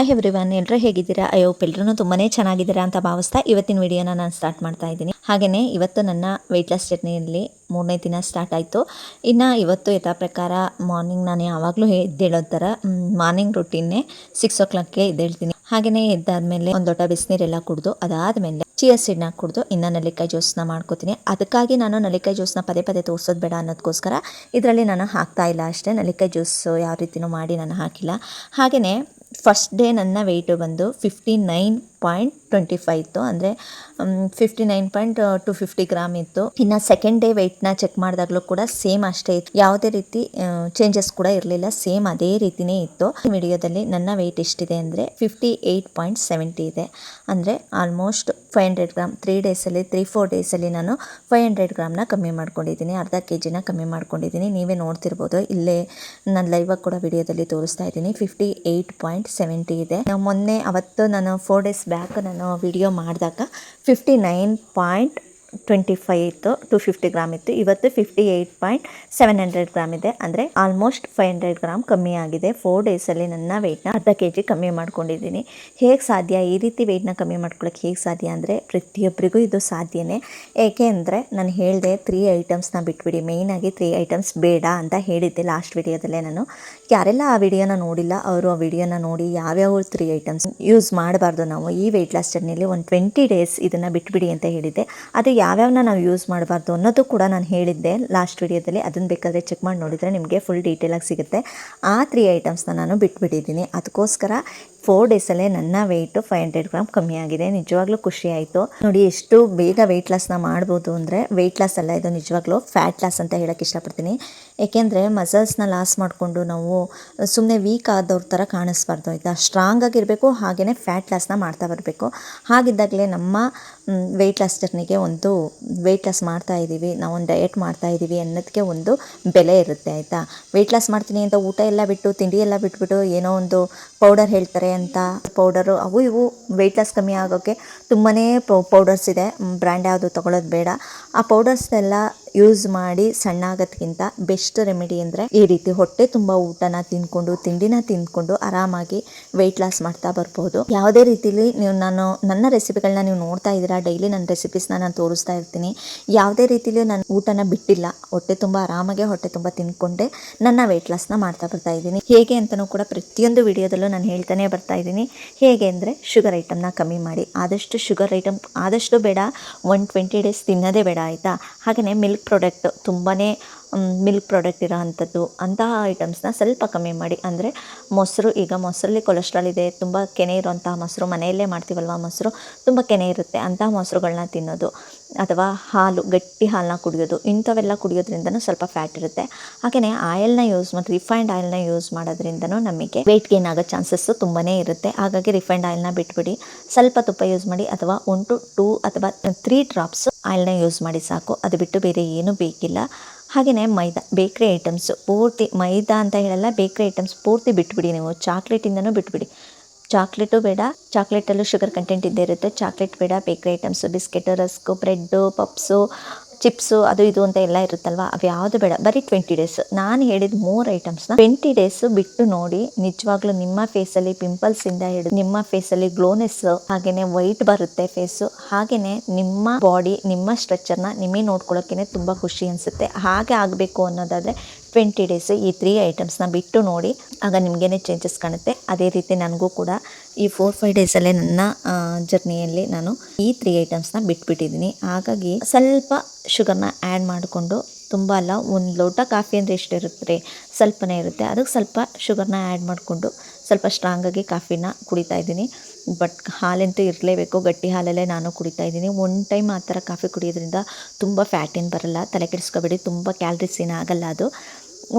Hi everyone, ಎಲ್ಲರೂ ಹೇಗಿದ್ದೀರಾ? I hope ಎಲ್ಲರೂ ತುಂಬಾ ಚೆನ್ನಾಗಿದ್ದೀರಾ ಅಂತ ಭಾವಿಸ್ತಾ ಇವತ್ತಿನ ವಿಡಿಯೋನ ನಾನು ಸ್ಟಾರ್ಟ್ ಮಾಡ್ತಾ ಇದ್ದೀನಿ. ಹಾಗೆಯೇ ಇವತ್ತು ನನ್ನ ವೆಯ್ಟ್ ಲಾಸ್ ಜರ್ನಿಯಲ್ಲಿ 3ನೇ ದಿನ ಸ್ಟಾರ್ಟ್ ಆಯಿತು. ಇನ್ನು ಇವತ್ತು ಯಥಾ ಪ್ರಕಾರ ಮಾರ್ನಿಂಗ್ ನಾನು ಯಾವಾಗಲೂ ಎದ್ದೇಳೋ ಥರ ಮಾರ್ನಿಂಗ್ ರೂಟೀನ್ನೇ 6 o'clockಗೆ ಎದ್ದೇಳ್ತೀನಿ. ಹಾಗೆಯೇ ಎದ್ದಾದಮೇಲೆ ಒಂದು ಲೋಟ ಬಿಸಿನೀರೆಲ್ಲ ಕುಡಿದು ಅದಾದಮೇಲೆ ಚಿಯಾ ಸೀಡ್ನ ಕುಡಿದು ಇನ್ನು ನಲ್ಲಿಕಾಯಿ ಜ್ಯೂಸ್ನ ಮಾಡ್ಕೋತೀನಿ. ಅದಕ್ಕಾಗಿ ನಾನು ನಲ್ಲಿಕಾಯಿ ಜ್ಯೂಸ್ನ ಪದೇ ಪದೇ ತೋರಿಸೋದು ಬೇಡ ಅನ್ನೋದಕ್ಕೋಸ್ಕರ ಇದರಲ್ಲಿ ನಾನು ಹಾಕ್ತಾ ಇಲ್ಲ ಅಷ್ಟೇ. ನಲ್ಲಿಕಾಯಿ ಜ್ಯೂಸ್ ಯಾವ ರೀತಿಯೂ ಮಾಡಿ ನಾನು ಹಾಕಿಲ್ಲ. ಹಾಗೆಯೇ ಫಸ್ಟ್ ಡೇ ನನ್ನ ವೆಯ್ಟು ಬಂದು 59.25 ಇತ್ತು, ಅಂದರೆ 59.250 ಗ್ರಾಮ್ ಇತ್ತು. ಇನ್ನು ಸೆಕೆಂಡ್ ಡೇ ವೆಯ್ಟ್ನ ಚೆಕ್ ಮಾಡಿದಾಗಲೂ ಕೂಡ ಸೇಮ್ ಅಷ್ಟೇ ಇತ್ತು, ಯಾವುದೇ ರೀತಿ ಚೇಂಜಸ್ ಕೂಡ ಇರಲಿಲ್ಲ, ಸೇಮ್ ಅದೇ ರೀತಿಯೇ ಇತ್ತು. ಈ ವಿಡಿಯೋದಲ್ಲಿ ನನ್ನ ವೆಯ್ಟ್ ಎಷ್ಟಿದೆ ಅಂದರೆ 58.70 ಇದೆ, ಅಂದರೆ ಆಲ್ಮೋಸ್ಟ್ 500 ಗ್ರಾಮ್ 3 ಡೇಸಲ್ಲಿ 3-4 ಡೇಸಲ್ಲಿ ನಾನು 500 ಗ್ರಾಮ್ನ ಕಮ್ಮಿ ಮಾಡ್ಕೊಂಡಿದ್ದೀನಿ, ಅರ್ಧ kg ಕಮ್ಮಿ ಮಾಡ್ಕೊಂಡಿದ್ದೀನಿ. ನೀವೇ ನೋಡ್ತಿರ್ಬೋದು, ಇಲ್ಲೇ ನಾನು ಲೈವಾಗಿ ಕೂಡ ವಿಡಿಯೋದಲ್ಲಿ ತೋರಿಸ್ತಾ ಇದ್ದೀನಿ. 58.70 ಇದೆ. ಮೊನ್ನೆ ಅವತ್ತು ನಾನು 4 ಡೇಸ್ ಬ್ಯಾಕ್ ನಾನು ವಿಡಿಯೋ ಮಾಡಿದಾಗ 59.25 ಇತ್ತು, 250 ಗ್ರಾಮ್ ಇತ್ತು. ಇವತ್ತು 58.700 ಗ್ರಾಮ್ ಇದೆ, ಅಂದರೆ ಆಲ್ಮೋಸ್ಟ್ 500 ಗ್ರಾಮ್ ಕಮ್ಮಿ ಆಗಿದೆ. 4 ಡೇಸಲ್ಲಿ ನನ್ನ ವೆಯ್ಟ್ನ ಅರ್ಧ kg ಕಮ್ಮಿ ಮಾಡ್ಕೊಂಡಿದ್ದೀನಿ. ಹೇಗೆ ಸಾಧ್ಯ ಈ ರೀತಿ ವೆಯ್ಟ್ನ ಕಮ್ಮಿ ಮಾಡ್ಕೊಳ್ಳೋಕ್ಕೆ? ಹೇಗೆ ಸಾಧ್ಯ ಅಂದರೆ ಪ್ರತಿಯೊಬ್ಬರಿಗೂ ಇದು ಸಾಧ್ಯನೇ. ಏಕೆ ಅಂದರೆ ನಾನು ಹೇಳಿದೆ 3 ಐಟಮ್ಸ್ನ ಬಿಟ್ಬಿಡಿ, ಮೇಯ್ನಾಗಿ 3 ಐಟಮ್ಸ್ ಬೇಡ ಅಂತ ಹೇಳಿದ್ದೆ ಲಾಸ್ಟ್ ವಿಡಿಯೋದಲ್ಲೇ. ನಾನು ಯಾರೆಲ್ಲ ಆ ವಿಡಿಯೋನ ನೋಡಿಲ್ಲ ಅವರು ಆ ವಿಡಿಯೋನ ನೋಡಿ ಯಾವ್ಯಾವ 3 ಐಟಮ್ಸ್ ಯೂಸ್ ಮಾಡಬಾರ್ದು ನಾವು ಈ ವೆಯ್ಟ್ ಲಾಸ್ ಜರ್ನಿಯಲ್ಲಿ, ಒಂದು 20 ಡೇಸ್ ಇದನ್ನು ಬಿಟ್ಬಿಡಿ ಅಂತ ಹೇಳಿದ್ದೆ. ಅದು ಯಾವ್ಯಾವನ್ನ ನಾವು ಯೂಸ್ ಮಾಡಬಾರ್ದು ಅನ್ನೋದು ಕೂಡ ನಾನು ಹೇಳಿದ್ದೆ ಲಾಸ್ಟ್ ವಿಡಿಯೋದಲ್ಲಿ. ಅದನ್ನು ಬೇಕಾದರೆ ಚೆಕ್ ಮಾಡಿ ನೋಡಿದರೆ ನಿಮಗೆ ಫುಲ್ ಡೀಟೇಲಾಗಿ ಸಿಗುತ್ತೆ. ಆ 3 ಐಟಮ್ಸ್ನ ನಾನು ಬಿಟ್ಬಿಟ್ಟಿದ್ದೀನಿ. ಅದಕ್ಕೋಸ್ಕರ 4 ಡೇಸಲ್ಲೇ ನನ್ನ ವೆಯ್ಟು 500 ಗ್ರಾಮ್ ಕಮ್ಮಿ ಆಗಿದೆ. ನಿಜವಾಗ್ಲೂ ಖುಷಿ ಆಯಿತು ನೋಡಿ. ಎಷ್ಟು ಬೇಗ ವೆಯ್ಟ್ ಲಾಸ್ನ ಮಾಡ್ಬೋದು ಅಂದರೆ ವೆಯ್ಟ್ ಲಾಸ್ ಅಲ್ಲ, ಇದು ನಿಜವಾಗ್ಲೂ ಫ್ಯಾಟ್ ಲಾಸ್ ಅಂತ ಹೇಳೋಕ್ಕೆ ಇಷ್ಟಪಡ್ತೀನಿ. ಏಕೆಂದರೆ ಮಸಲ್ಸ್ನ ಲಾಸ್ ಮಾಡಿಕೊಂಡು ನಾವು ಸುಮ್ಮನೆ ವೀಕ್ ಆದವ್ರ ಥರ ಕಾಣಿಸ್ಬಾರ್ದು ಆಯಿತಾ. ಸ್ಟ್ರಾಂಗ್ ಆಗಿರಬೇಕು, ಹಾಗೆಯೇ ಫ್ಯಾಟ್ ಲಾಸ್ನ ಮಾಡ್ತಾ ಬರಬೇಕು. ಹಾಗಿದ್ದಾಗಲೇ ನಮ್ಮ ವೆಯ್ಟ್ ಲಾಸ್ ಜರ್ನಿಗೆ ಒಂದು ವೆಯ್ಟ್ ಲಾಸ್ ಮಾಡ್ತಾ ಇದ್ದೀವಿ, ನಾವೊಂದು ಡಯಟ್ ಮಾಡ್ತಾ ಇದ್ದೀವಿ ಅನ್ನೋದಕ್ಕೆ ಒಂದು ಬೆಲೆ ಇರುತ್ತೆ ಆಯಿತಾ. ವೆಯ್ಟ್ ಲಾಸ್ ಮಾಡ್ತೀನಿ ಅಂತ ಊಟ ಎಲ್ಲ ಬಿಟ್ಟು ತಿಂಡಿ ಎಲ್ಲ ಬಿಟ್ಬಿಟ್ಟು ಏನೋ ಒಂದು ಪೌಡರ್ ಹೇಳ್ತಾರೆ ಅಂತ ಪೌಡರು ಅವು ಇವು ವೆಯ್ಟ್ ಲಾಸ್ ಕಮ್ಮಿ ಆಗೋಕ್ಕೆ ತುಂಬಾ ಪೌಡರ್ಸ್ ಇದೆ, ಬ್ರ್ಯಾಂಡ್ ಯಾವುದು ತೊಗೊಳ್ಳೋದು ಬೇಡ. ಆ ಪೌಡರ್ಸ್ನೆಲ್ಲ ಯೂಸ್ ಮಾಡಿ ಸಣ್ಣ ಆಗೋದಕ್ಕಿಂತ ಬೆಸ್ಟ್ ರೆಮಿಡಿ ಅಂದರೆ ಈ ರೀತಿ ಹೊಟ್ಟೆ ತುಂಬ ಊಟನ ತಿಂದ್ಕೊಂಡು ತಿಂಡಿನ ತಿಂದ್ಕೊಂಡು ಆರಾಮಾಗಿ ವೆಯ್ಟ್ ಲಾಸ್ ಮಾಡ್ತಾ ಬರ್ಬೋದು. ಯಾವುದೇ ರೀತಿಲಿ ನೀವು ನನ್ನ ರೆಸಿಪಿಗಳನ್ನ ನೀವು ನೋಡ್ತಾ ಇದ್ದೀರಾ, ಡೈಲಿ ನನ್ನ ರೆಸಿಪೀಸ್ನ ನಾನು ತೋರಿಸ್ತಾ ಇರ್ತೀನಿ. ಯಾವುದೇ ರೀತಿಲಿ ನಾನು ಊಟನ ಬಿಟ್ಟಿಲ್ಲ, ಹೊಟ್ಟೆ ತುಂಬ ಆರಾಮಾಗೆ ಹೊಟ್ಟೆ ತುಂಬ ತಿಂದ್ಕೊಂಡೆ ನನ್ನ ವೆಯ್ಟ್ ಲಾಸ್ನ ಮಾಡ್ತಾ ಬರ್ತಾ ಇದ್ದೀನಿ. ಹೇಗೆ ಅಂತಲೂ ಕೂಡ ಪ್ರತಿಯೊಂದು ವಿಡಿಯೋದಲ್ಲೂ ನಾನು ಹೇಳ್ತಾನೆ ಬರ್ತಾ ಇದ್ದೀನಿ. ಹೇಗೆ ಅಂದರೆ ಶುಗರ್ ಐಟಮ್ನ ಕಮ್ಮಿ ಮಾಡಿ, ಆದಷ್ಟು ಶುಗರ್ ಐಟಮ್ ಆದಷ್ಟು ಬೇಡ, 120 ಡೇಸ್ ತಿನ್ನೋದೇ ಬೇಡ ಆಯಿತಾ. ಹಾಗೆಯೇ ಮಿಲ್ಕ್ ಪ್ರಾಡಕ್ಟ್ ತುಂಬಾ ಮಿಲ್ಕ್ ಪ್ರಾಡಕ್ಟ್ ಇರೋ ಅಂಥದ್ದು ಅಂತಹ ಐಟಮ್ಸ್ನ ಸ್ವಲ್ಪ ಕಮ್ಮಿ ಮಾಡಿ. ಅಂದರೆ ಮೊಸರು, ಈಗ ಮೊಸರಲ್ಲಿ ಕೊಲೆಸ್ಟ್ರಾಲ್ ಇದೆ, ತುಂಬ ಕೆನೆ ಇರೋಂತಹ ಮೊಸರು, ಮನೆಯಲ್ಲೇ ಮಾಡ್ತೀವಲ್ವ ಮೊಸರು, ತುಂಬ ಕೆನೆ ಇರುತ್ತೆ, ಅಂತಹ ಮೊಸರುಗಳನ್ನ ತಿನ್ನೋದು ಅಥವಾ ಹಾಲು, ಗಟ್ಟಿ ಹಾಲನ್ನ ಕುಡಿಯೋದು, ಇಂಥವೆಲ್ಲ ಕುಡಿಯೋದ್ರಿಂದನೂ ಸ್ವಲ್ಪ ಫ್ಯಾಟ್ ಇರುತ್ತೆ. ಹಾಗೆಯೇ ಆಯಿಲ್ನ ಯೂಸ್ ಮಾಡಿ, ರಿಫೈನ್ಡ್ ಆಯಿಲ್ನ ಯೂಸ್ ಮಾಡೋದ್ರಿಂದನೂ ನಮಗೆ ವೆಯ್ಟ್ ಗೇನ್ ಆಗೋ ಚಾನ್ಸಸ್ಸು ತುಂಬಾ ಇರುತ್ತೆ. ಹಾಗಾಗಿ ರಿಫೈನ್ಡ್ ಆಯಿಲ್ನ ಬಿಟ್ಬಿಡಿ, ಸ್ವಲ್ಪ ತುಪ್ಪ ಯೂಸ್ ಮಾಡಿ, ಅಥವಾ 1 to 2 ಅಥವಾ 3 ಡ್ರಾಪ್ಸ್ ಆಯಿಲ್ನ ಯೂಸ್ ಮಾಡಿ ಸಾಕು. ಅದು ಬಿಟ್ಟು ಬೇರೆ ಏನೂ ಬೇಕಿಲ್ಲ. ಹಾಗೆಯೇ ಮೈದಾ, ಬೇಕ್ರಿ ಐಟಮ್ಸು ಪೂರ್ತಿ, ಮೈದಾ ಅಂತ ಹೇಳಲ್ಲ, ಬೇಕ್ರಿ ಐಟಮ್ಸ್ ಪೂರ್ತಿ ಬಿಟ್ಬಿಡಿ. ನೀವು ಚಾಕ್ಲೇಟಿಂದನೂ ಬಿಟ್ಬಿಡಿ, ಚಾಕ್ಲೇಟು ಬೇಡ, ಚಾಕ್ಲೇಟಲ್ಲೂ ಶುಗರ್ ಕಂಟೆಂಟ್ ಇದ್ದೇ ಇರುತ್ತೆ, ಚಾಕ್ಲೇಟ್ ಬೇಡ. ಬೇಕ್ರಿ items, biscuit, rusk, bread, puffs, chips, ಅದು ಇದು ಅಂತ ಎಲ್ಲ ಇರುತ್ತಲ್ವ, ಅವು ಯಾವುದು ಬೇಡ. ಬರೀ 20 ಡೇಸ್ ನಾನು ಹೇಳಿದ 3 ಐಟಮ್ಸ್ನ 20 ಡೇಸು ಬಿಟ್ಟು ನೋಡಿ. ನಿಜವಾಗ್ಲೂ ನಿಮ್ಮ ಫೇಸಲ್ಲಿ ಪಿಂಪಲ್ಸಿಂದ ಹಿಡಿದು ನಿಮ್ಮ ಫೇಸಲ್ಲಿ ಗ್ಲೋನೆಸ್, ಹಾಗೆಯೇ ವೈಟ್ ಬರುತ್ತೆ ಫೇಸು, ಹಾಗೆಯೇ ನಿಮ್ಮ ಬಾಡಿ, ನಿಮ್ಮ ಸ್ಟ್ರಕ್ಚರ್ನ ನಿಮಗೆ ನೋಡ್ಕೊಳ್ಳೋಕ್ಕೇ ತುಂಬ ಖುಷಿ ಅನಿಸುತ್ತೆ. ಹಾಗೆ ಆಗಬೇಕು ಅನ್ನೋದಾದರೆ 20 ಡೇಸ್ ಈ 3 ಐಟಮ್ಸ್ನ ಬಿಟ್ಟು ನೋಡಿ, ಆಗ ನಿಮಗೇನೆ ಚೇಂಜಸ್ ಕಾಣುತ್ತೆ. ಅದೇ ರೀತಿ ನನಗೂ ಕೂಡ ಈ 4-5 ಡೇಸಲ್ಲೇ ನನ್ನ ಜರ್ನಿಯಲ್ಲಿ ನಾನು ಈ 3 ಐಟಮ್ಸ್ನ ಬಿಟ್ಬಿಟ್ಟಿದ್ದೀನಿ. ಹಾಗಾಗಿ ಸ್ವಲ್ಪ ಶುಗರ್ನ ಆ್ಯಡ್ ಮಾಡಿಕೊಂಡು, ತುಂಬ ಅಲ್ಲ, 1 ಲೋಟ ಕಾಫಿ ಅಂದರೆ ಎಷ್ಟು ಇರುತ್ತೆ, ಸ್ವಲ್ಪನೇ ಇರುತ್ತೆ, ಅದಕ್ಕೆ ಸ್ವಲ್ಪ ಶುಗರ್ನ ಆ್ಯಡ್ ಮಾಡಿಕೊಂಡು ಸ್ವಲ್ಪ ಸ್ಟ್ರಾಂಗಾಗಿ ಕಾಫಿನ ಕುಡಿತಾ ಇದ್ದೀನಿ. ಬಟ್ ಹಾಲಂತೂ ಇರಲೇಬೇಕು, ಗಟ್ಟಿ ಹಾಲಲ್ಲೇ ನಾನು ಕುಡಿತಾ ಇದ್ದೀನಿ. 1 ಟೈಮ್ ಆ ಥರ ಕಾಫಿ ಕುಡಿಯೋದ್ರಿಂದ ತುಂಬ ಫ್ಯಾಟ್ ಏನು ಬರಲ್ಲ, ತಲೆ ಕೆಡಿಸ್ಕೊಬೇಡಿ, ತುಂಬ ಕ್ಯಾಲ್ರೀಸ್ ಏನಾಗಲ್ಲ ಅದು.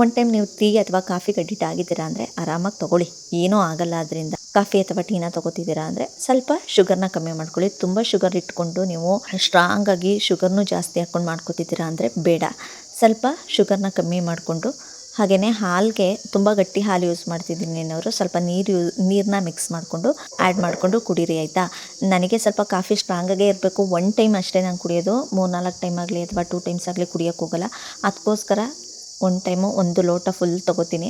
1 ಟೈಮ್ ನೀವು ಟೀ ಅಥವಾ ಕಾಫಿಗೆ ಅಡಿಕ್ಟ್ ಆಗಿದ್ದೀರಾ ಅಂದರೆ ಆರಾಮಾಗಿ ತೊಗೊಳ್ಳಿ, ಏನೂ ಆಗಲ್ಲ ಅದರಿಂದ. ಕಾಫಿ ಅಥವಾ ಟೀನ ತೊಗೋತಿದ್ದೀರಾ ಅಂದರೆ ಸ್ವಲ್ಪ ಶುಗರ್ನ ಕಮ್ಮಿ ಮಾಡ್ಕೊಳ್ಳಿ. ತುಂಬ ಶುಗರ್ ಇಟ್ಕೊಂಡು ನೀವು ಸ್ಟ್ರಾಂಗಾಗಿ ಶುಗರ್ನೂ ಜಾಸ್ತಿ ಹಾಕ್ಕೊಂಡು ಮಾಡ್ಕೊತಿದ್ದೀರಾ ಅಂದರೆ ಬೇಡ. ಸ್ವಲ್ಪ ಶುಗರ್ನ ಕಮ್ಮಿ ಮಾಡಿಕೊಂಡು, ಹಾಗೆಯೇ ಹಾಲಿಗೆ ತುಂಬ ಗಟ್ಟಿ ಹಾಲು ಯೂಸ್ ಮಾಡ್ತಿದ್ದೀನಿ ಅವರು, ಸ್ವಲ್ಪ ನೀರನ್ನ ಮಿಕ್ಸ್ ಮಾಡಿಕೊಂಡು ಆ್ಯಡ್ ಮಾಡಿಕೊಂಡು ಕುಡೀರಿ ಆಯಿತಾ. ನನಗೆ ಸ್ವಲ್ಪ ಕಾಫಿ ಸ್ಟ್ರಾಂಗಾಗೇ ಇರಬೇಕು. 1 ಟೈಮ್ ಅಷ್ಟೇ ನಾನು ಕುಡಿಯೋದು, 3-4 ಟೈಮ್ ಆಗಲಿ ಅಥವಾ 2 ಟೈಮ್ಸ್ ಆಗಲಿ ಕುಡಿಯೋಕ್ಕೆ ಹೋಗಲ್ಲ. ಅದಕ್ಕೋಸ್ಕರ 1 ಟೈಮು 1 ಲೋಟ ಫುಲ್ ತೊಗೋತೀನಿ.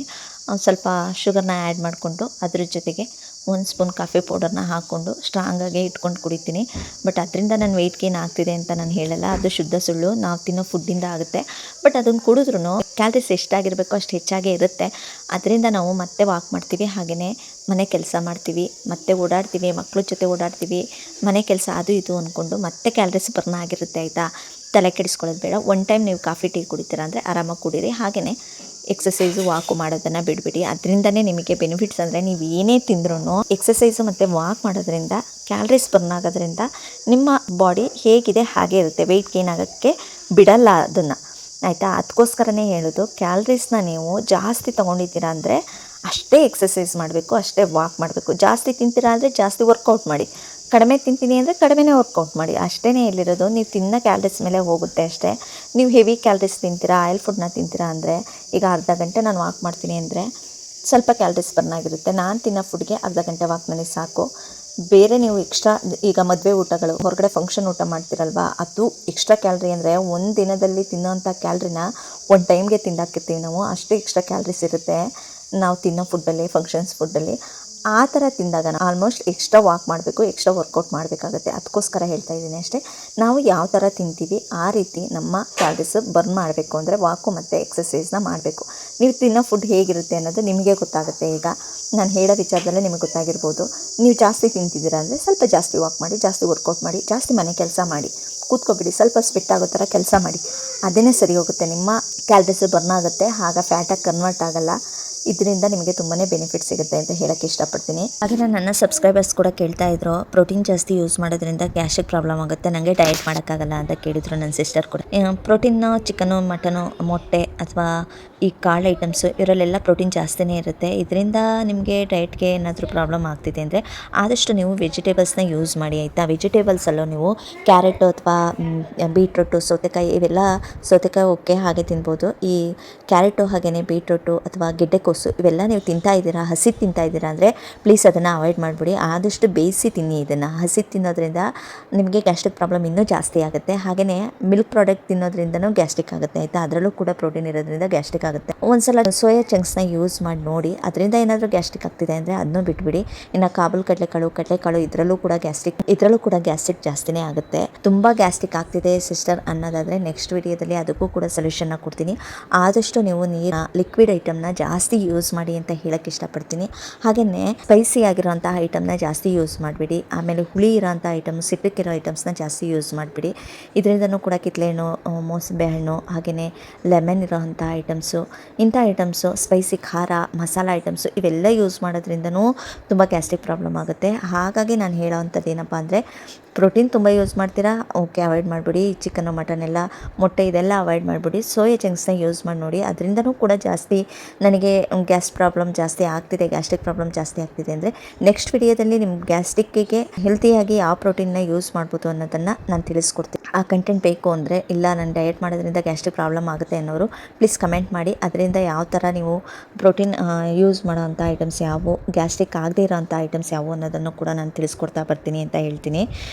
ಸ್ವಲ್ಪ ಶುಗರ್ನ ಆ್ಯಡ್ ಮಾಡಿಕೊಂಡು ಅದ್ರ ಜೊತೆಗೆ 1 ಸ್ಪೂನ್ ಕಾಫಿ ಪೌಡರ್ನ ಹಾಕ್ಕೊಂಡು ಸ್ಟ್ರಾಂಗಾಗಿ ಇಟ್ಕೊಂಡು ಕುಡಿತೀನಿ. ಬಟ್ ಅದರಿಂದ ನನ್ನ ವೆಯ್ಟ್ ಗೇನ್ ಆಗ್ತಿದೆ ಅಂತ ನಾನು ಹೇಳಲ್ಲ, ಅದು ಶುದ್ಧ ಸುಳ್ಳು. ನಾವು ತಿನ್ನೋ ಫುಡ್ಡಿಂದ ಆಗುತ್ತೆ. ಬಟ್ ಅದನ್ನು ಕುಡಿದ್ರೂ ಕ್ಯಾಲರೀಸ್ ಎಷ್ಟಾಗಿರಬೇಕೋ ಅಷ್ಟು ಹೆಚ್ಚಾಗೇ ಇರುತ್ತೆ. ಅದರಿಂದ ನಾವು ಮತ್ತೆ ವಾಕ್ ಮಾಡ್ತೀವಿ, ಹಾಗೆಯೇ ಮನೆ ಕೆಲಸ ಮಾಡ್ತೀವಿ, ಮತ್ತೆ ಓಡಾಡ್ತೀವಿ, ಮಕ್ಳ ಜೊತೆ ಓಡಾಡ್ತೀವಿ, ಮನೆ ಕೆಲಸ ಅದು ಇದು ಅಂದ್ಕೊಂಡು ಮತ್ತೆ ಕ್ಯಾಲರೀಸ್ ಬರ್ನ್ ಆಗಿರುತ್ತೆ ಆಯಿತಾ. ತಲೆ ಕೆಡಿಸ್ಕೊಳ್ಳೋದು ಬೇಡ. ಒನ್ ಟೈಮ್ ನೀವು ಕಾಫಿ ಟೀ ಕುಡಿತೀರಾ ಅಂದರೆ ಆರಾಮಾಗಿ ಕುಡೀರಿ. ಹಾಗೆಯೇ ಎಕ್ಸಸೈಸು ವಾಕು ಮಾಡೋದನ್ನು ಬಿಡಬೇಡಿ. ಅದರಿಂದನೇ ನಿಮಗೆ ಬೆನಿಫಿಟ್ಸ್ ಅಂದರೆ ನೀವು ಏನೇ ತಿಂದ್ರೂ ಎಕ್ಸಸೈಸು ಮತ್ತು ವಾಕ್ ಮಾಡೋದ್ರಿಂದ ಕ್ಯಾಲರೀಸ್ ಬರ್ನ್ ಆಗೋದ್ರಿಂದ ನಿಮ್ಮ ಬಾಡಿ ಹೇಗಿದೆ ಹಾಗೆ ಇರುತ್ತೆ, ವೆಯ್ಟ್ ಗೇನ್ ಆಗೋಕ್ಕೆ ಬಿಡಲ್ಲ ಅದನ್ನು ಆಯಿತಾ. ಅದಕ್ಕೋಸ್ಕರನೇ ಹೇಳೋದು, ಕ್ಯಾಲರೀಸ್ನ ನೀವು ಜಾಸ್ತಿ ತೊಗೊಂಡಿದ್ದೀರಾ ಅಂದರೆ ಅಷ್ಟೇ ಎಕ್ಸಸೈಸ್ ಮಾಡಬೇಕು, ಅಷ್ಟೇ ವಾಕ್ ಮಾಡಬೇಕು. ಜಾಸ್ತಿ ತಿಂತೀರಾ ಅಂದರೆ ಜಾಸ್ತಿ ವರ್ಕೌಟ್ ಮಾಡಿ, ಕಡಿಮೆ ತಿಂತೀನಿ ಅಂದರೆ ಕಡಿಮೆನೇ ವರ್ಕೌಟ್ ಮಾಡಿ. ಅಷ್ಟೇ ಇಲ್ಲಿರೋದು. ನೀವು ತಿನ್ನೋ ಕ್ಯಾಲರೀಸ್ ಮೇಲೆ ಹೋಗುತ್ತೆ ಅಷ್ಟೇ. ನೀವು ಹೆವಿ ಕ್ಯಾಲರೀಸ್ ತಿಂತೀರಾ, ಆಯಿಲ್ ಫುಡ್ನ ತಿಂತೀರಾ ಅಂದರೆ, ಈಗ ಅರ್ಧ ಗಂಟೆ ನಾನು ವಾಕ್ ಮಾಡ್ತೀನಿ ಅಂದರೆ ಸ್ವಲ್ಪ ಕ್ಯಾಲರೀಸ್ ಬರ್ನ್ ಆಗಿರುತ್ತೆ. ನಾನು ತಿನ್ನೋ ಫುಡ್ಗೆ ಅರ್ಧ ಗಂಟೆ ವಾಕ್ ನನಗೆ ಸಾಕು. ಬೇರೆ ನೀವು ಎಕ್ಸ್ಟ್ರಾ, ಈಗ ಮದುವೆ ಊಟಗಳು, ಹೊರಗಡೆ ಫಂಕ್ಷನ್ ಊಟ ಮಾಡ್ತೀರಲ್ವ, ಅದು ಎಕ್ಸ್ಟ್ರಾ ಕ್ಯಾಲ್ರಿ ಅಂದರೆ ಒಂದು ದಿನದಲ್ಲಿ ತಿನ್ನೋಂಥ ಕ್ಯಾಲ್ರಿನ ಒಂದು ಟೈಮ್ಗೆ ತಿಂದಾಕಿರ್ತೀವಿ ನಾವು, ಅಷ್ಟು ಎಕ್ಸ್ಟ್ರಾ ಕ್ಯಾಲ್ರೀಸ್ ಇರುತ್ತೆ ನಾವು ತಿನ್ನೋ ಫುಡ್ಡಲ್ಲಿ, ಫಂಕ್ಷನ್ಸ್ ಫುಡ್ಡಲ್ಲಿ. ಆ ಥರ ತಿಂದಾಗ ಆಲ್ಮೋಸ್ಟ್ ಎಕ್ಸ್ಟ್ರಾ ವಾಕ್ ಮಾಡಬೇಕು, ಎಕ್ಸ್ಟ್ರಾ ವರ್ಕೌಟ್ ಮಾಡಬೇಕಾಗುತ್ತೆ. ಅದಕ್ಕೋಸ್ಕರ ಹೇಳ್ತಾ ಇದ್ದೀನಿ ಅಷ್ಟೇ. ನಾವು ಯಾವ ಥರ ತಿಂತೀವಿ ಆ ರೀತಿ ನಮ್ಮ ಕ್ಯಾಲರೀಸ್ ಬರ್ನ್ ಮಾಡಬೇಕು ಅಂದರೆ ವಾಕು ಮತ್ತು ಎಕ್ಸಸೈಸ್ನ ಮಾಡಬೇಕು. ನೀವು ತಿನ್ನೋ ಫುಡ್ ಹೇಗಿರುತ್ತೆ ಅನ್ನೋದು ನಿಮಗೆ ಗೊತ್ತಾಗುತ್ತೆ. ಈಗ ನಾನು ಹೇಳೋ ವಿಚಾರದಲ್ಲೇ ನಿಮಗೆ ಗೊತ್ತಾಗಿರ್ಬೋದು. ನೀವು ಜಾಸ್ತಿ ತಿಂತಿದ್ದೀರಾ ಅಂದರೆ ಸ್ವಲ್ಪ ಜಾಸ್ತಿ ವಾಕ್ ಮಾಡಿ, ಜಾಸ್ತಿ ವರ್ಕೌಟ್ ಮಾಡಿ, ಜಾಸ್ತಿ ಮನೆ ಕೆಲಸ ಮಾಡಿ, ಕೂತ್ಕೊಬಿಡಿ, ಸ್ವಲ್ಪ ಸ್ವೆಟ್ ಆಗೋ ಥರ ಕೆಲಸ ಮಾಡಿ. ಅದೇ ಸರಿ ಹೋಗುತ್ತೆ, ನಿಮ್ಮ ಕ್ಯಾಲರೀಸ್ ಬರ್ನ್ ಆಗುತ್ತೆ, ಆಗ ಫ್ಯಾಟಾಗಿ ಕನ್ವರ್ಟ್ ಆಗಲ್ಲ. ಇದರಿಂದ ನಿಮಗೆ ತುಂಬಾ ಬೆನಿಫಿಟ್ ಸಿಗುತ್ತೆ ಅಂತ ಹೇಳೋಕ್ಕೆ ಇಷ್ಟಪಡ್ತೀನಿ. ಹಾಗೆ ನನ್ನ ಸಬ್ಸ್ಕ್ರೈಬರ್ಸ್ ಕೂಡ ಕೇಳ್ತಾ ಇದ್ರು, ಪ್ರೋಟೀನ್ ಜಾಸ್ತಿ ಯೂಸ್ ಮಾಡೋದ್ರಿಂದ ಗ್ಯಾಸ್ಟ್ರಿಕ್ ಪ್ರಾಬ್ಲಮ್ ಆಗುತ್ತೆ, ನನಗೆ ಡಯಟ್ ಮಾಡೋಕ್ಕಾಗಲ್ಲ ಅಂತ ಕೇಳಿದ್ರು ನನ್ನ ಸಿಸ್ಟರ್ ಕೂಡ. ಪ್ರೋಟೀನ್ ಚಿಕನು, ಮಟನು, ಮೊಟ್ಟೆ ಅಥವಾ ಈ ಕಾಳು ಐಟಮ್ಸು ಇವರಲ್ಲೆಲ್ಲ ಪ್ರೋಟೀನ್ ಜಾಸ್ತಿನೇ ಇರುತ್ತೆ. ಇದರಿಂದ ನಿಮಗೆ ಡಯಟ್ಗೆ ಏನಾದರೂ ಪ್ರಾಬ್ಲಮ್ ಆಗ್ತಿದೆ ಅಂದರೆ ಆದಷ್ಟು ನೀವು ವೆಜಿಟೇಬಲ್ಸ್ನ ಯೂಸ್ ಮಾಡಿ ಆಯಿತಾ. ವೆಜಿಟೇಬಲ್ಸಲ್ಲೂ ನೀವು ಕ್ಯಾರೆಟು ಅಥವಾ ಬೀಟ್ರೂಟು, ಸೌತೆಕಾಯಿ, ಇವೆಲ್ಲ ಸೌತೆಕಾಯಿ ಓಕೆ ಹಾಗೆ ತಿನ್ಬೋದು. ಈ ಕ್ಯಾರೆಟು ಹಾಗೆಯೇ ಬೀಟ್ರೂಟು ಅಥವಾ ಗೆಡ್ಡೆಕೋಸು ಇವೆಲ್ಲ ನೀವು ತಿಂತಾ ಇದ್ದೀರಾ, ಹಸಿ ತಿಂತಾ ಇದ್ದೀರಾ ಅಂದರೆ ಪ್ಲೀಸ್ ಅದನ್ನು ಅವಾಯ್ಡ್ ಮಾಡಿಬಿಡಿ. ಆದಷ್ಟು ಬೇಯಿಸಿ ತಿನ್ನಿ. ಇದನ್ನು ಹಸಿ ತಿನ್ನೋದ್ರಿಂದ ನಿಮಗೆ ಗ್ಯಾಸ್ಟ್ರಿಕ್ ಪ್ರಾಬ್ಲಮ್ ಇನ್ನೂ ಜಾಸ್ತಿ ಆಗುತ್ತೆ. ಹಾಗೆಯೇ ಮಿಲ್ಕ್ ಪ್ರಾಡಕ್ಟ್ ತಿನ್ನೋದ್ರಿಂದನೂ ಗ್ಯಾಸ್ಟ್ರಿಕ್ ಆಗುತ್ತೆ ಆಯಿತಾ. ಅದರಲ್ಲೂ ಕೂಡ ಪ್ರೋಟೀನ್ ಇರೋದ್ರಿಂದ ಗ್ಯಾಸ್ಟ್ರಿಕ್ ಆಗುತ್ತೆ. ಒಂದ್ಸಲ ಸೋಯಾ ಚಂಕ್ಸ್ನ ಯೂಸ್ ಮಾಡಿ ನೋಡಿ, ಅದರಿಂದ ಏನಾದರೂ ಗ್ಯಾಸ್ಟ್ರಿಕ್ ಆಗ್ತಿದೆ ಅಂದರೆ ಅದನ್ನು ಬಿಟ್ಬಿಡಿ. ಇನ್ನು ಕಾಬೂಲ್ ಕಡಲೆಕಾಳು ಇದರಲ್ಲೂ ಕೂಡ ಗ್ಯಾಸ್ಟ್ರಿಕ್ ಜಾಸ್ತಿನೇ ಆಗುತ್ತೆ. ತುಂಬ ಗ್ಯಾಸ್ಟ್ರಿಕ್ ಆಗ್ತಿದೆ ಸಿಸ್ಟರ್ ಅನ್ನೋದಾದರೆ ನೆಕ್ಸ್ಟ್ ವಿಡಿಯೋದಲ್ಲಿ ಅದಕ್ಕೂ ಕೂಡ ಸೊಲ್ಯೂಷನ್ನ ಕೊಡ್ತೀನಿ. ಆದಷ್ಟು ನೀವು ಲಿಕ್ವಿಡ್ ಐಟಮ್ನ ಜಾಸ್ತಿ ಯೂಸ್ ಮಾಡಿ ಅಂತ ಹೇಳಕ್ಕೆ ಇಷ್ಟಪಡ್ತೀನಿ. ಹಾಗೆಯೇ ಸ್ಪೈಸಿ ಆಗಿರೋಂಥ ಐಟಮ್ನ ಜಾಸ್ತಿ ಯೂಸ್ ಮಾಡಿಬಿಡಿ. ಆಮೇಲೆ ಹುಳಿ ಇರೋಂಥ ಐಟಮ್, ಸಿಟ್ರಿಕ್ ಇರೋ ಐಟಮ್ಸ್ನ ಜಾಸ್ತಿ ಯೂಸ್ ಮಾಡಿಬಿಡಿ. ಇದರಿಂದನೂ ಕೂಡ ಕಿತ್ತಳೆಹಣ್ಣು, ಮೋಸಂಬೆ ಹಣ್ಣು, ಹಾಗೆಯೇ ಲೆಮನ್ ಇರೋಂಥ ಐಟಮ್ಸು, ಇಂಥ ಐಟಮ್ಸು, ಸ್ಪೈಸಿ ಖಾರ ಮಸಾಲ ಐಟಮ್ಸು ಇವೆಲ್ಲ ಯೂಸ್ ಮಾಡೋದ್ರಿಂದನೂ ತುಂಬ ಗ್ಯಾಸ್ಟ್ರಿಕ್ ಪ್ರಾಬ್ಲಮ್ ಆಗುತ್ತೆ. ಹಾಗಾಗಿ ನಾನು ಹೇಳೋವಂಥದ್ದು ಏನಪ್ಪ ಅಂದರೆ, ಪ್ರೋಟೀನ್ ತುಂಬ ಯೂಸ್ ಮಾಡ್ತೀರಾ ಓಕೆ, ಅವಾಯ್ಡ್ ಮಾಡಿಬಿಡಿ. ಚಿಕನ್ನು, ಮಟನ್ ಎಲ್ಲ, ಮೊಟ್ಟೆ ಇದೆಲ್ಲ ಅವಾಯ್ಡ್ ಮಾಡಿಬಿಡಿ. ಸೋಯಾ ಚಂಕ್ಸ್ನ ಯೂಸ್ ಮಾಡಿ ನೋಡಿ. ಅದರಿಂದನೂ ಕೂಡ ಜಾಸ್ತಿ ನನಗೆ ಗ್ಯಾಸ್ ಪ್ರಾಬ್ಲಮ್ ಜಾಸ್ತಿ ಆಗ್ತಿದೆ, ಗ್ಯಾಸ್ಟ್ರಿಕ್ ಪ್ರಾಬ್ಲಮ್ ಜಾಸ್ತಿ ಆಗ್ತಿದೆ ಅಂದರೆ ನೆಕ್ಸ್ಟ್ ವಿಡಿಯೋದಲ್ಲಿ ನಿಮ್ಮ ಗ್ಯಾಸ್ಟ್ರಿಕ್ಕಿಗೆ ಹೆಲ್ತಿಯಾಗಿ ಯಾವ ಪ್ರೋಟೀನ್ನ ಯೂಸ್ ಮಾಡ್ಬೋದು ಅನ್ನೋದನ್ನು ನಾನು ತಿಳಿಸ್ಕೊಡ್ತೀನಿ. ಆ ಕಂಟೆಂಟ್ ಬೇಕು ಅಂದರೆ, ಇಲ್ಲ ನಾನು ಡಯಟ್ ಮಾಡೋದ್ರಿಂದ ಗ್ಯಾಸ್ಟ್ರಿಕ್ ಪ್ರಾಬ್ಲಮ್ ಆಗುತ್ತೆ ಅನ್ನೋರು ಪ್ಲೀಸ್ ಕಮೆಂಟ್ ಮಾಡಿ. ಅದರಿಂದ ಯಾವ ಥರ ನೀವು ಪ್ರೋಟೀನ್ ಯೂಸ್ ಮಾಡೋವಂಥ ಐಟಮ್ಸ್ ಯಾವುವು, ಗ್ಯಾಸ್ಟ್ರಿಕ್ ಆಗದೇ ಇರೋವಂಥ ಐಟಮ್ಸ್ ಯಾವುವು ಅನ್ನೋದನ್ನು ಕೂಡ ನಾನು ತಿಳಿಸ್ಕೊಡ್ತಾ ಬರ್ತೀನಿ ಅಂತ ಹೇಳ್ತೀನಿ.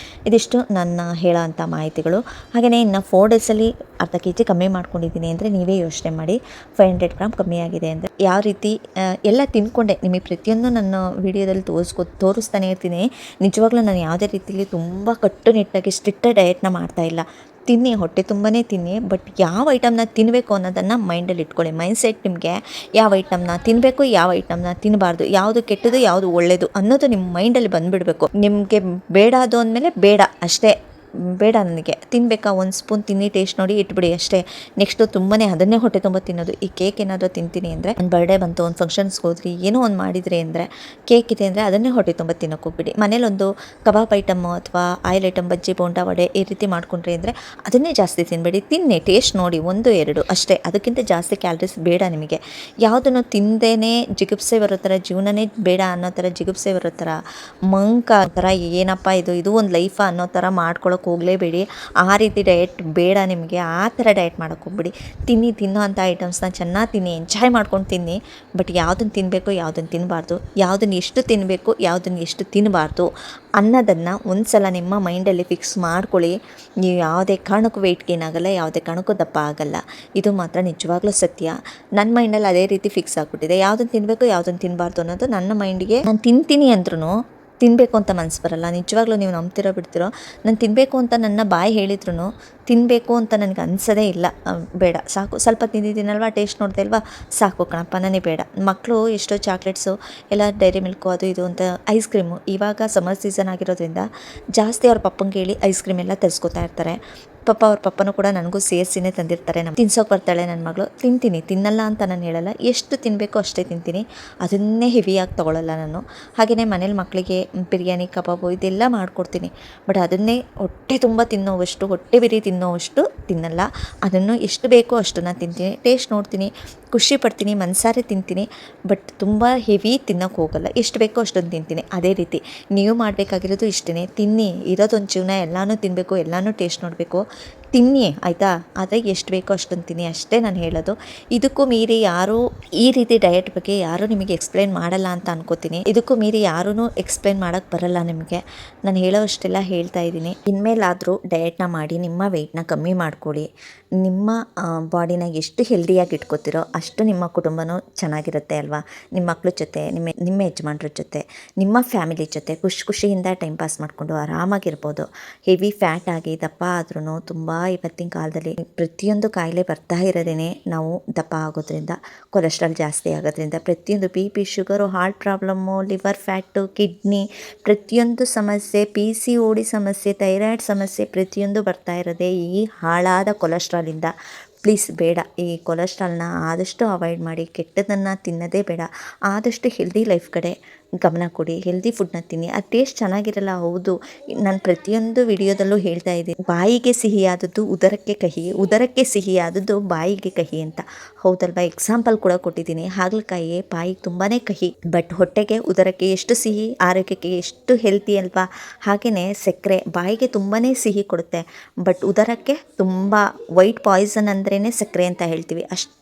ಇದಿಷ್ಟು ನನ್ನ ಹೇಳೋ ಅಂಥ ಮಾಹಿತಿಗಳು. ಹಾಗೆಯೇ ಇನ್ನು 4 ಡೇಸಲ್ಲಿ ಅರ್ಧ kg ಕಮ್ಮಿ ಮಾಡ್ಕೊಂಡಿದ್ದೀನಿ ಅಂದರೆ ನೀವೇ ಯೋಚನೆ ಮಾಡಿ. 500 ಗ್ರಾಮ್ ಕಮ್ಮಿ ಆಗಿದೆ ಅಂದರೆ ಯಾವ ರೀತಿ ಎಲ್ಲ ತಿಂದ್ಕೊಂಡೆ ನಿಮಗೆ ಪ್ರತಿಯೊಂದು ನನ್ನ ವೀಡಿಯೋದಲ್ಲಿ ತೋರಿಸ್ತಾನೆ ಇರ್ತೀನಿ. ನಿಜವಾಗ್ಲೂ ನಾನು ಯಾವುದೇ ರೀತಿಯಲ್ಲಿ ತುಂಬ ಕಟ್ಟುನಿಟ್ಟಾಗಿ ಸ್ಟ್ರಿಕ್ಟ್ ಡಯಟ್ನ ಮಾಡ್ತಾಯಿಲ್ಲ. ತಿನ್ನಿ, ಹೊಟ್ಟೆ ತುಂಬನೇ ತಿನ್ನಿ, ಬಟ್ ಯಾವ ಐಟಮ್ನ ತಿನ್ನಬೇಕು ಅನ್ನೋದನ್ನು ಮೈಂಡಲ್ಲಿ ಇಟ್ಕೊಳ್ಳಿ. ಮೈಂಡ್ಸೆಟ್ ನಿಮಗೆ ಯಾವ ಐಟಮ್ನ ತಿನ್ನಬೇಕು, ಯಾವ ಐಟಮ್ನ ತಿನ್ನಬಾರ್ದು, ಯಾವುದು ಕೆಟ್ಟದು, ಯಾವುದು ಒಳ್ಳೆಯದು ಅನ್ನೋದು ನಿಮ್ಮ ಮೈಂಡಲ್ಲಿ ಬಂದುಬಿಡಬೇಕು. ನಿಮಗೆ ಬೇಡ ಅದು ಅಂದಮೇಲೆ ಬೇಡ ಅಷ್ಟೇ. ಬೇಡ ನನಗೆ ತಿನ್ನಬೇಕಾ, 1 ಸ್ಪೂನ್ ತಿನ್ನಿ, ಟೇಸ್ಟ್ ನೋಡಿ ಇಟ್ಬಿಡಿ ಅಷ್ಟೇ. ನೆಕ್ಸ್ಟು ತುಂಬಾ ಅದನ್ನೇ ಹೊಟ್ಟೆ ತುಂಬ ತಿನ್ನೋದು. ಈ ಕೇಕ್ ಏನಾದರೂ ತಿಂತೀನಿ ಅಂದರೆ, ಒಂದು ಬರ್ಡೇ ಬಂತು, ಒಂದು ಫಂಕ್ಷನ್ಸ್ಗೆ ಹೋದ್ರಿ, ಏನೋ ಒಂದು ಮಾಡಿದ್ರಿ ಅಂದರೆ, ಕೇಕ್ ಇದೆ ಅಂದರೆ ಅದನ್ನೇ ಹೊಟ್ಟೆ ತುಂಬ ತಿನ್ನೋಕೆ ಹೋಗ್ಬಿಡಿ. ಮನೇಲೊಂದು ಕಬಾಬ್ ಐಟಮ್ಮು ಅಥವಾ ಆಯಿಲ್ ಐಟಮ್, ಬಜ್ಜಿ, ಬೋಂಡಾ, ವಡೆ ಈ ರೀತಿ ಮಾಡ್ಕೊಂಡ್ರಿ ಅಂದರೆ ಅದನ್ನೇ ಜಾಸ್ತಿ ತಿನ್ನಬೇಡಿ. ತಿನ್ನಿ, ಟೇಸ್ಟ್ ನೋಡಿ, 1-2 ಅಷ್ಟೇ. ಅದಕ್ಕಿಂತ ಜಾಸ್ತಿ ಕ್ಯಾಲರೀಸ್ ಬೇಡ ನಿಮಗೆ. ಯಾವುದನ್ನು ತಿಂದೇನೆ ಜಿಗುಪ್ಸೆ ಬರೋ ಥರ, ಜೀವನನೇ ಬೇಡ ಅನ್ನೋ ಥರ ಜಿಗುಪ್ಸೆ ಬರೋ ಥರ, ಮಂಕ ಥರ, ಏನಪ್ಪ ಇದು ಒಂದು ಲೈಫಾ ಅನ್ನೋ ಥರ ಮಾಡ್ಕೊಳ್ಳೋಕೆ ಮಾಡೋಕ್ಕೆ ಹೋಗಲೇಬೇಡಿ. ಆ ರೀತಿ ಡಯಟ್ ಬೇಡ ನಿಮಗೆ. ಆ ಥರ ಡಯಟ್ ಮಾಡೋಕ್ಕೆ ಹೋಗ್ಬೇಡಿ. ತಿನ್ನೋ ಅಂಥ ಐಟಮ್ಸ್ನ ಚೆನ್ನಾಗಿ ತಿನ್ನಿ, ಎಂಜಾಯ್ ಮಾಡ್ಕೊಂಡು ತಿನ್ನಿ. ಬಟ್ ಯಾವುದನ್ನು ತಿನ್ನಬೇಕು, ಯಾವುದನ್ನು ತಿನ್ನಬಾರ್ದು, ಯಾವುದನ್ನು ಎಷ್ಟು ತಿನ್ನಬೇಕು, ಯಾವುದನ್ನು ಎಷ್ಟು ತಿನ್ನಬಾರ್ದು ಅನ್ನೋದನ್ನು ಒಂದು ಸಲ ನಿಮ್ಮ ಮೈಂಡಲ್ಲಿ ಫಿಕ್ಸ್ ಮಾಡ್ಕೊಳ್ಳಿ. ನೀವು ಯಾವುದೇ ಕಾರಣಕ್ಕೂ ವೆಯ್ಟ್ ಗೇನ್ ಆಗೋಲ್ಲ, ಯಾವುದೇ ಕಾರಣಕ್ಕೂ ದಪ್ಪ ಆಗೋಲ್ಲ. ಇದು ಮಾತ್ರ ನಿಜವಾಗ್ಲೂ ಸತ್ಯ. ನನ್ನ ಮೈಂಡಲ್ಲಿ ಅದೇ ರೀತಿ ಫಿಕ್ಸ್ ಆಗಿಬಿಟ್ಟಿದೆ. ಯಾವುದನ್ನು ತಿನ್ನಬೇಕು, ಯಾವುದನ್ನು ತಿನ್ನಬಾರ್ದು ಅನ್ನೋದು ನನ್ನ ಮೈಂಡಿಗೆ. ನಾನು ತಿಂತೀನಿ ಅಂದ್ರೂ ತಿನ್ನಬೇಕು ಅಂತ ಮನಸ್ಸು ಬರಲ್ಲ. ನಿಜವಾಗ್ಲೂ ನೀವು ನಂಬ್ತಿರೋ ಬಿಡ್ತಿರೋ, ನಾನು ತಿನ್ನಬೇಕು ಅಂತ ನನ್ನ ಬಾಯಿ ಹೇಳಿದ್ರು ತಿನ್ನಬೇಕು ಅಂತ ನನಗೆ ಅನಿಸೋದೇ ಇಲ್ಲ. ಬೇಡ ಸಾಕು, ಸ್ವಲ್ಪ ತಿಂದಿದ್ದೀನಲ್ವ, ಟೇಸ್ಟ್ ನೋಡ್ದೆ ಅಲ್ವಾ, ಸಾಕು ಕಣಪ್ಪ, ನನಗೆ ಬೇಡ. ಮಕ್ಕಳು ಎಷ್ಟೋ ಚಾಕ್ಲೇಟ್ಸು ಎಲ್ಲ ಡೈರಿ ಮಿಲ್ಕು ಅದು ಇದು ಅಂತ ಐಸ್ ಕ್ರೀಮು, ಇವಾಗ ಸಮ್ಮರ್ ಸೀಸನ್ ಆಗಿರೋದ್ರಿಂದ ಜಾಸ್ತಿ ಅವ್ರ ಪಪ್ಪಂಗೆ ಹೇಳಿ ಐಸ್ ಕ್ರೀಮ್ ಎಲ್ಲ ತರಿಸ್ಕೊತಾ ಇರ್ತಾರೆ. ಅವ್ರ ಪಪ್ಪನೂ ಕೂಡ ನನಗೂ ಸೇರಿಸಿನೇ ತಂದಿರ್ತಾರೆ. ತಿನ್ಸೋಕೆ ಬರ್ತಾಳೆ ನನ್ನ ಮಗಳು. ತಿಂತೀನಿ, ತಿನ್ನಲ್ಲ ಅಂತ ನಾನು ಹೇಳಲ್ಲ. ಎಷ್ಟು ತಿನ್ನಬೇಕು ಅಷ್ಟೇ ತಿಂತೀನಿ, ಅದನ್ನೇ ಹೆವಿಯಾಗಿ ತೊಗೊಳ್ಳಲ್ಲ ನಾನು. ಹಾಗೆಯೇ ಮನೇಲಿ ಮಕ್ಕಳಿಗೆ ಬಿರಿಯಾನಿ, ಕಬಾಬು ಇದೆಲ್ಲ ಮಾಡಿಕೊಡ್ತೀನಿ. ಬಟ್ ಅದನ್ನೇ ಹೊಟ್ಟೆ ತುಂಬ ತಿನ್ನೋವಷ್ಟು, ಹೊಟ್ಟೆ ಬಿರಿ ತಿನ್ನೋವಷ್ಟು ತಿನ್ನಲ್ಲ. ಅದನ್ನು ಎಷ್ಟು ಬೇಕೋ ಅಷ್ಟನ್ನು ತಿಂತೀನಿ. ಟೇಸ್ಟ್ ನೋಡ್ತೀನಿ, ಖುಷಿ ಪಡ್ತೀನಿ, ಮನಸಾರೆ ತಿಂತೀನಿ. ಬಟ್ ತುಂಬ ಹೆವಿ ತಿನ್ನೋಕೆ ಹೋಗಲ್ಲ. ಎಷ್ಟು ಬೇಕೋ ಅಷ್ಟೊಂದು ತಿಂತೀನಿ. ಅದೇ ರೀತಿ ನೀವು ಮಾಡಬೇಕಾಗಿರೋದು ಇಷ್ಟೇ. ತಿನ್ನಿ, ಇರೋದೊಂದು ಜೀವನ, ಎಲ್ಲನೂ ತಿನ್ನಬೇಕು, ಎಲ್ಲನೂ ಟೇಸ್ಟ್ ನೋಡಬೇಕು. ತಿನ್ನಿ ಆಯಿತಾ, ಆದರೆ ಎಷ್ಟು ಬೇಕೋ ಅಷ್ಟೊಂದು ತಿನ್ನಿ ಅಷ್ಟೇ ನಾನು ಹೇಳೋದು. ಇದಕ್ಕೂ ಮೀರಿ ಯಾರೂ ಈ ರೀತಿ ಡಯಟ್ ಬಗ್ಗೆ ಯಾರೂ ನಿಮಗೆ ಎಕ್ಸ್ಪ್ಲೈನ್ ಮಾಡಲ್ಲ ಅಂತ ಅನ್ಕೋತೀನಿ. ಇದಕ್ಕೂ ಮೀರಿ ಯಾರೂ ಎಕ್ಸ್ಪ್ಲೈನ್ ಮಾಡೋಕ್ಕೆ ಬರಲ್ಲ ನಿಮಗೆ. ನಾನು ಹೇಳೋವಷ್ಟೆಲ್ಲ ಹೇಳ್ತಾ ಇದ್ದೀನಿ. ಇನ್ಮೇಲಾದರೂ ಡಯಟ್ನ ಮಾಡಿ ನಿಮ್ಮ ವೆಯ್ಟ್ನ ಕಮ್ಮಿ ಮಾಡ್ಕೊಳ್ಳಿ. ನಿಮ್ಮ ಬಾಡಿನ ಎಷ್ಟು ಹೆಲ್ದಿಯಾಗಿ ಇಟ್ಕೋತಿರೋ ಅಷ್ಟು ನಿಮ್ಮ ಕುಟುಂಬನೂ ಚೆನ್ನಾಗಿರುತ್ತೆ ಅಲ್ವಾ. ನಿಮ್ಮ ಮಕ್ಕಳ ಜೊತೆ, ನಿಮ್ಮ ಯಜಮಾನ್ರ ಜೊತೆ, ನಿಮ್ಮ ಫ್ಯಾಮಿಲಿ ಜೊತೆ ಖುಷಿಯಿಂದ ಟೈಮ್ ಪಾಸ್ ಮಾಡಿಕೊಂಡು ಆರಾಮಾಗಿರ್ಬೋದು. ಹೆವಿ ಫ್ಯಾಟ್ ಆಗಿ ದಪ್ಪ ಆದ್ರೂ ತುಂಬ ಇವತ್ತಿನ ಕಾಲದಲ್ಲಿ ಪ್ರತಿಯೊಂದು ಕಾಯಿಲೆ ಬರ್ತಾ ಇರೋದೇ ನಾವು ದಪ್ಪ ಆಗೋದ್ರಿಂದ, ಕೊಲೆಸ್ಟ್ರಾಲ್ ಜಾಸ್ತಿ ಆಗೋದ್ರಿಂದ. ಪ್ರತಿಯೊಂದು BP, sugar, heart problem, liver fat, kidney, ಪ್ರತಿಯೊಂದು ಸಮಸ್ಯೆ, PCOD ಸಮಸ್ಯೆ, ಥೈರಾಯ್ಡ್ ಸಮಸ್ಯೆ, ಪ್ರತಿಯೊಂದು ಬರ್ತಾ ಇರೋದೇ ಈ ಹಾಳಾದ ಕೊಲೆಸ್ಟ್ರಾಲಿಂದ. ಪ್ಲೀಸ್ ಬೇಡ, ಈ ಕೊಲೆಸ್ಟ್ರಾಲ್ನ ಆದಷ್ಟು ಅವಾಯ್ಡ್ ಮಾಡಿ. ಕೆಟ್ಟದನ್ನು ತಿನ್ನೋದೇ ಬೇಡ. ಆದಷ್ಟು ಹೆಲ್ದಿ ಲೈಫ್ ಕಡೆ ಗಮನ ಕೊಡಿ. ಹೆಲ್ದಿ ಫುಡ್ನ ತಿನ್ನಿ. ಆ ಟೇಸ್ಟ್ ಚೆನ್ನಾಗಿರಲ್ಲ, ಹೌದು. ನಾನು ಪ್ರತಿಯೊಂದು ವಿಡಿಯೋದಲ್ಲೂ ಹೇಳ್ತಾ ಇದ್ದೀನಿ, ಬಾಯಿಗೆ ಸಿಹಿಯಾದದ್ದು ಉದರಕ್ಕೆ ಕಹಿ, ಉದರಕ್ಕೆ ಸಿಹಿಯಾದದ್ದು ಬಾಯಿಗೆ ಕಹಿ ಅಂತ. ಹೌದಲ್ವಾ? ಎಕ್ಸಾಂಪಲ್ ಕೂಡ ಕೊಟ್ಟಿದ್ದೀನಿ. ಹಾಗಲಕಾಯಿ ಬಾಯಿಗೆ ತುಂಬಾ ಕಹಿ, ಬಟ್ ಹೊಟ್ಟೆಗೆ, ಉದರಕ್ಕೆ ಎಷ್ಟು ಸಿಹಿ, ಆರೋಗ್ಯಕ್ಕೆ ಎಷ್ಟು ಹೆಲ್ತಿ ಅಲ್ವಾ. ಹಾಗೆಯೇ ಸಕ್ಕರೆ ಬಾಯಿಗೆ ತುಂಬಾ ಸಿಹಿ ಕೊಡುತ್ತೆ, ಬಟ್ ಉದರಕ್ಕೆ ತುಂಬ ವೈಟ್ ಪಾಯ್ಸನ್ ಅಂದ್ರೇ ಸಕ್ಕರೆ ಅಂತ ಹೇಳ್ತೀವಿ. ಅಷ್ಟು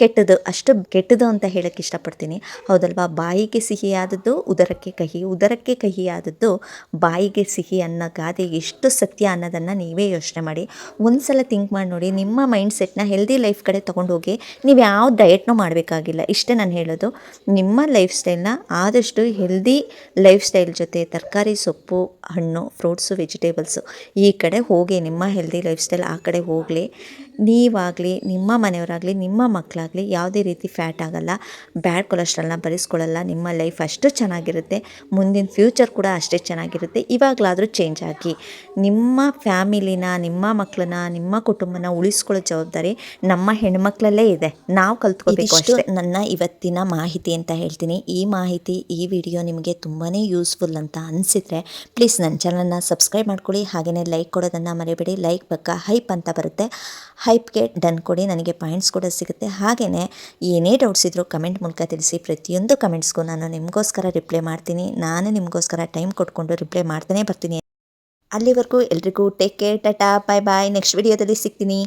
ಕೆಟ್ಟದು ಅಂತ ಹೇಳೋಕ್ಕೆ ಇಷ್ಟಪಡ್ತೀನಿ. ಹೌದಲ್ವಾ? ಬಾಯಿಗೆ ಸಿಹಿಯಾದದ್ದು ಉದರಕ್ಕೆ ಕಹಿ, ಉದರಕ್ಕೆ ಕಹಿಯಾದದ್ದು ಬಾಯಿಗೆ ಸಿಹಿ ಅನ್ನೋ ಗಾದೆ ಎಷ್ಟು ಸತ್ಯ ಅನ್ನೋದನ್ನು ನೀವೇ ಯೋಚನೆ ಮಾಡಿ. ಒಂದು ಸಲ ಥಿಂಕ್ ಮಾಡಿ ನೋಡಿ. ನಿಮ್ಮ ಮೈಂಡ್ ಸೆಟ್ನ ಹೆಲ್ದಿ ಲೈಫ್ ಕಡೆ ತೊಗೊಂಡೋಗಿ. ನೀವು ಯಾವ ಡಯಟ್ನೂ ಮಾಡಬೇಕಾಗಿಲ್ಲ. ಇಷ್ಟೇ ನಾನು ಹೇಳೋದು. ನಿಮ್ಮ ಲೈಫ್ ಸ್ಟೈಲ್ನ ಆದಷ್ಟು ಹೆಲ್ದಿ ಲೈಫ್ ಸ್ಟೈಲ್ ಜೊತೆ ತರಕಾರಿ, ಸೊಪ್ಪು, ಹಣ್ಣು, ಫ್ರೂಟ್ಸು, ವೆಜಿಟೇಬಲ್ಸು ಈ ಕಡೆ ಹೋಗಿ. ನಿಮ್ಮ ಹೆಲ್ದಿ ಲೈಫ್ ಸ್ಟೈಲ್ ಆ ಕಡೆ ಹೋಗಲಿ. ನೀವಾಗಲಿ, ನಿಮ್ಮ ಮನೆಯವರಾಗಲಿ, ನಿಮ್ಮ ಮಕ್ಕಳಾಗಲಿ ಯಾವುದೇ ರೀತಿ ಫ್ಯಾಟ್ ಆಗಲ್ಲ, ಬ್ಯಾಡ್ ಕೊಲೆಸ್ಟ್ರಾಲ್ನ ಭರಿಸ್ಕೊಳ್ಳಲ್ಲ. ನಿಮ್ಮ ಲೈಫ್ ಅಷ್ಟು ಚೆನ್ನಾಗಿರುತ್ತೆ, ಮುಂದಿನ ಫ್ಯೂಚರ್ ಕೂಡ ಅಷ್ಟೇ ಚೆನ್ನಾಗಿರುತ್ತೆ. ಇವಾಗಲಾದರೂ ಚೇಂಜ್ ಆಗಿ. ನಿಮ್ಮ ಫ್ಯಾಮಿಲಿನ, ನಿಮ್ಮ ಮಕ್ಕಳನ್ನ, ನಿಮ್ಮ ಕುಟುಂಬನ ಉಳಿಸ್ಕೊಳ್ಳೋ ಜವಾಬ್ದಾರಿ ನಮ್ಮ ಹೆಣ್ಮಕ್ಳಲ್ಲೇ ಇದೆ. ನಾವು ಕಲ್ತ್ಕೋಬೇಕು ಅಷ್ಟೇ. ನನ್ನ ಇವತ್ತಿನ ಮಾಹಿತಿ ಅಂತ ಹೇಳ್ತೀನಿ. ಈ ಮಾಹಿತಿ, ಈ ವಿಡಿಯೋ ನಿಮಗೆ ತುಂಬಾ ಯೂಸ್ಫುಲ್ ಅಂತ ಅನಿಸಿದರೆ ಪ್ಲೀಸ್ ನನ್ನ ಚಾನಲ್ನ ಸಬ್ಸ್ಕ್ರೈಬ್ ಮಾಡ್ಕೊಳ್ಳಿ. ಹಾಗೆಯೇ ಲೈಕ್ ಕೊಡೋದನ್ನು ಮರಿಬೇಡಿ. ಲೈಕ್ ಪಕ್ಕ ಹೈಪ್ ಅಂತ ಬರುತ್ತೆ, ಹೈಪ್ಗೆ ಡನ್ ಕೊಡಿ. ನನಗೆ ಪಾಯಿಂಟ್ಸ್ ಕೂಡ ಸಿಗುತ್ತೆ. ಹಾಗೆಯೇ ಏನೇ ಡೌಟ್ಸ್ ಇದ್ದರೂ ಕಮೆಂಟ್ ಮೂಲಕ ತಿಳಿಸಿ. ಪ್ರತಿಯೊಂದು ಕಮೆಂಟ್ಸ್ಗೂ ನಾನು ನಿಮಗೋಸ್ಕರ ರಿಪ್ಲೈ ಮಾಡ್ತೀನಿ. ನಾನು ನಿಮಗೋಸ್ಕರ ಟೈಮ್ ಕೊಟ್ಕೊಂಡು ರಿಪ್ಲೈ ಮಾಡ್ತಾನೆ ಬರ್ತೀನಿ. ಅಲ್ಲಿವರೆಗೂ ಎಲ್ರಿಗೂ ಟೇಕ್ ಕೇರ್, ಟಾಟಾ, ಬಾಯ್ ಬಾಯ್. ನೆಕ್ಸ್ಟ್ ವಿಡಿಯೋದಲ್ಲಿ ಸಿಗ್ತೀನಿ.